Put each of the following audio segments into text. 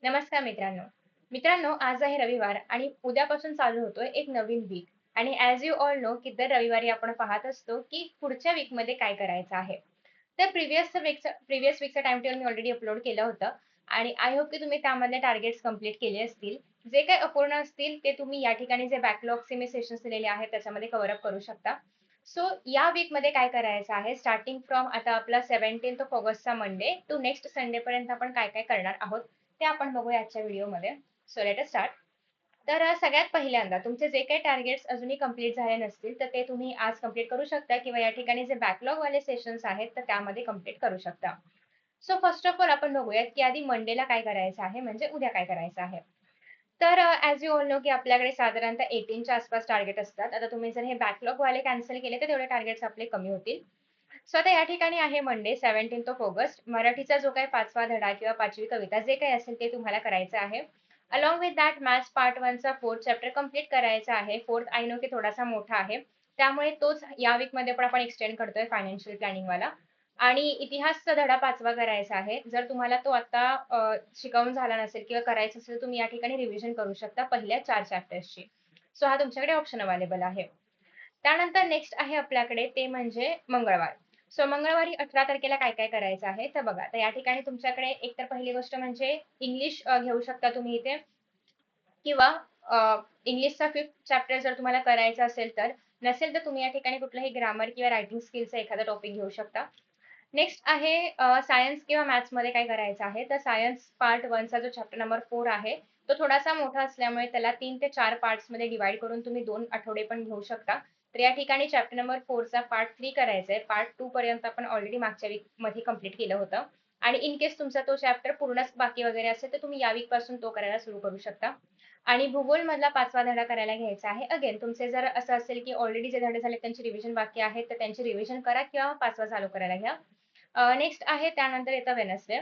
नमस्कार मित्रांनो. मित्रांनो, आज आहे रविवार आणि उद्यापासून चालू होतोय एक नवीन वीक आणि ॲज यू ऑल नो की दर रविवारी आपण पाहत असतो की पुढच्या वीकमध्ये काय करायचं आहे. तर प्रिव्हियस वीकचं टाईम टेबल मी ऑलरेडी अपलोड केलं होतं आणि आय होप की तुम्ही त्यामधले टार्गेट्स कंप्लीट केले असतील. जे काही अपूर्ण असतील ते तुम्ही या ठिकाणी जे बॅकलॉगचे मी सेशन्स दिलेले आहेत त्याच्यामध्ये कव्हर अप करू शकता. सो या वीकमध्ये काय करायचं आहे, स्टार्टिंग फ्रॉम आता आपला 17th ऑफ ऑगस्टचा मंडे टू नेक्स्ट संडेपर्यंत आपण काय काय करणार आहोत ते आपण बघूया आजच्या व्हिडिओमध्ये. So let us start. तर सगळ्यात पहिल्यांदा तुमचे जे काही टार्गेट्स अजूनही कंप्लीट झाले नसतील तर ते तुम्ही आज कंप्लीट करू शकता किंवा या ठिकाणी जे बॅकलॉग वाले सेशन्स आहेत तर त्यामध्ये कंप्लीट करू शकता. सो फर्स्ट ऑफ ऑल आपण बघूयात की आधी मंडेला काय करायचं आहे, म्हणजे उद्या काय करायचं आहे. तर ॲज यू ऑल नो की आपल्याकडे साधारणतः 18च्या आसपास टार्गेट असतात. आता तुम्ही जर हे बॅकलॉग वाले कॅन्सल केले तर तेवढे टार्गेट्स आपले कमी होतील. सो आता या ठिकाणी आहे मंडे 17th ऑफ ऑगस्ट. मराठीचा जो काही 5वा धडा किंवा 5वी कविता जे काही असेल ते तुम्हाला करायचं आहे. Along with that maths part 1चा 4th चॅप्टर कंप्लीट करायचा आहे. 4th आय नो की थोडासा मोठा आहे. त्यामुळे तोच या वीकमध्ये पण आपण एक्सटेंड करतोय फायनान्शियल प्लॅनिंगवाला. आणि इतिहासचा धडा 5वा करायचा आहे. जर तुम्हाला तो आता शिकवून झाला नसेल किंवा करायचा असेल, तुम्ही या ठिकाणी रिव्हिजन करू शकता पहिल्या 4 चॅप्टर्सची. सो हा तुमच्याकडे ऑप्शन अवेलेबल आहे. त्यानंतर नेक्स्ट आहे आपल्याकडे ते म्हणजे मंगळवार. सो मंगळवारी 18 तारखेला काय काय करायचं आहे तर बघा. तर या ठिकाणी तुमच्याकडे एकतर पहिली गोष्ट म्हणजे इंग्लिश घेऊ शकता तुम्ही इथे किंवा इंग्लिशचा 5th चॅप्टर जर तुम्हाला करायचा असेल तर. नसेल तर तुम्ही या ठिकाणी कुठलंही ग्रामर किंवा रायटिंग स्किलचा एखादा टॉपिक घेऊ शकता. नेक्स्ट आहे सायन्स किंवा मॅथ्समध्ये काय करायचं आहे तर सायन्स पार्ट 1चा जो चॅप्टर नंबर 4 आहे तो थोडासा मोठा असल्यामुळे त्याला 3 ते 4 पार्ट्समध्ये डिव्हाईड करून तुम्ही 2 आठवडे पण घेऊ शकता. तर या ठिकाणी चॅप्टर नंबर 4चा पार्ट 3 करायचा आहे. पार्ट 2 पर्यंत आपण ऑलरेडी मागच्या वीकमध्ये कंप्लीट केलं होतं. आणि इन केस तुमचा तो चॅप्टर पूर्णच बाकी वगैरे असेल तर तुम्ही या वीकपासून तो करायला सुरू करू शकता. आणि भूगोलमधला 5वा धडा करायला घ्यायचा आहे. अगेन तुमचे जर असं असेल की ऑलरेडी जे धडे झाले त्यांची रिव्हिजन बाकी आहे तर त्यांची रिव्हिजन करा किंवा 5वा चालू करायला घ्या. नेक्स्ट आहे त्यानंतर येतं वेनसडे.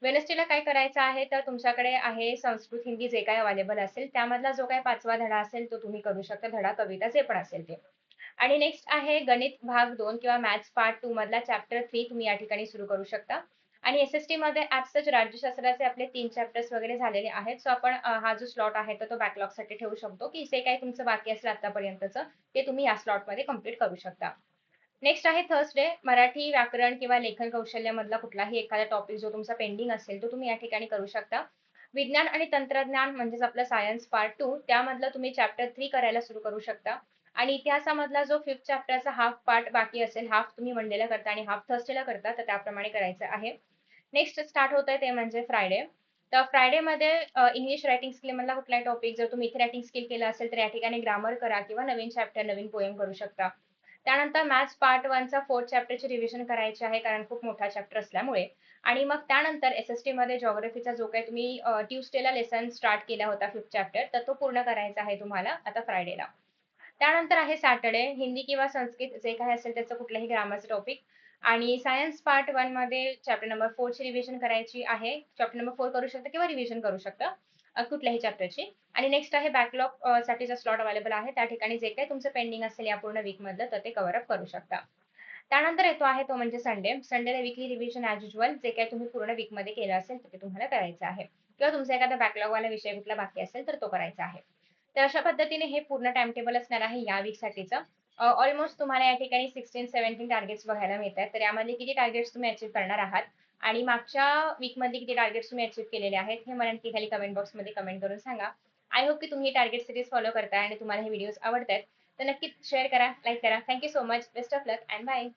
वेनसडेला काय करायचं आहे तर तुमच्याकडे आहे संस्कृत, हिंदी जे काही अवेलेबल असेल त्यामधला जो काही 5वा धडा असेल तो तुम्ही करू शकता. धडा, कविता जे पण असेल ते. आणि नेक्स्ट आहे गणित भाग 2 किंवा मॅथ्स पार्ट 2 मधला चॅप्टर 3 तुम्ही या ठिकाणी सुरू करू शकता. आणि एस-एस-टी मध्ये ॲज सच राज्यशास्त्राचे आपले 3 चॅप्टर्स वगैरे झालेले आहेत. सो आपण हा जो स्लॉट आहे तर तो बॅकलॉगसाठी ठेवू शकतो की जे काही तुमचं बाकी असेल आतापर्यंतचं ते तुम्ही या स्लॉटमध्ये कंप्लीट करू शकता. नेक्स्ट आहे थर्सडे. मराठी व्याकरण किंवा लेखन कौशल्यामधला कुठलाही एखादा टॉपिक जो तुमचा पेंडिंग असेल तो तुम्ही या ठिकाणी करू शकता. विज्ञान आणि तंत्रज्ञान म्हणजेच आपलं सायन्स पार्ट 2 त्यामधलं तुम्ही चॅप्टर 3 करायला सुरू करू शकता. आणि इतिहासामधला जो 5th चॅप्टरचा हाफ पार्ट बाकी असेल, हाफ तुम्ही मंडेला करता आणि हाफ थर्सडेला करता, तर त्याप्रमाणे करायचं आहे. नेक्स्ट स्टार्ट होतंय ते म्हणजे फ्रायडे. तर फ्रायडेमध्ये इंग्लिश रायटिंग स्किलमधला कुठलाही टॉपिक जर तुम्ही इथे रायटिंग स्किल केलं असेल तर या ठिकाणी ग्रामर करा किंवा नवीन चॅप्टर, नवीन पोएम करू शकता. त्यानंतर मॅथ्स पार्ट 1चा 4th चॅप्टरची रिव्हिजन करायची आहे कारण खूप मोठा चॅप्टर असल्यामुळे. आणि मग त्यानंतर एस-एस-टी मध्ये जिओग्राफीचा जो काही तुम्ही ट्यूसडेला लेसन स्टार्ट केला होता 5th चॅप्टर तर तो पूर्ण करायचा आहे तुम्हाला आता फ्रायडेला. त्यानंतर आहे सॅटर्डे. हिंदी किंवा संस्कृत जे काही असेल त्याचं कुठलंही ग्रामरचं टॉपिक. आणि सायन्स पार्ट 1 मध्ये चॅप्टर नंबर 4 ची रिव्हिजन करायची आहे. चॅप्टर नंबर 4 करू शकता किंवा रिव्हिजन करू शकता कुठल्याही चॅप्टरची. आणि नेक्स्ट आहे बॅकलॉग साठीचा स्लॉट अवेलेबल आहे. त्या ठिकाणी जे काही तुमचं पेंडिंग असेल या पूर्ण वीकमधलं तर ते कव्हर अप करू शकता. त्यानंतर येतो आहे तो म्हणजे संडे. संडेला वीकली रिव्हिजन ॲज युजुअल जे काही तुम्ही पूर्ण वीकमध्ये केलं असेल तर ते तुम्हाला करायचं आहे. किंवा तुमचा एखादा बॅकलॉगवाला विषय कुठला बाकी असेल तर तो करायचा आहे. तर अशा पद्धतीने हे पूर्ण टाईम टेबल असणार आहे या वीकसाठीचं. ऑलमोस्ट तुम्हाला या ठिकाणी 16-17 टार्गेट्स बघायला मिळतात. तर यामध्ये किती टार्गेट्स तुम्ही अचीव्ह करणार आहात आणि मागच्या वीकमध्ये किती टार्गेट्स तुम्ही अचीव्ह केलेले आहेत हे मला नक्की खाली कमेंट बॉक्समध्ये कमेंट करून सांगा. आय होप की तुम्ही ही टार्गेट सिरीज फॉलो करताय आणि तुम्हाला हे व्हिडिओज आवडतायत. तर नक्कीच शेअर करा, लाईक करा. Thank you so much. Best of luck and bye.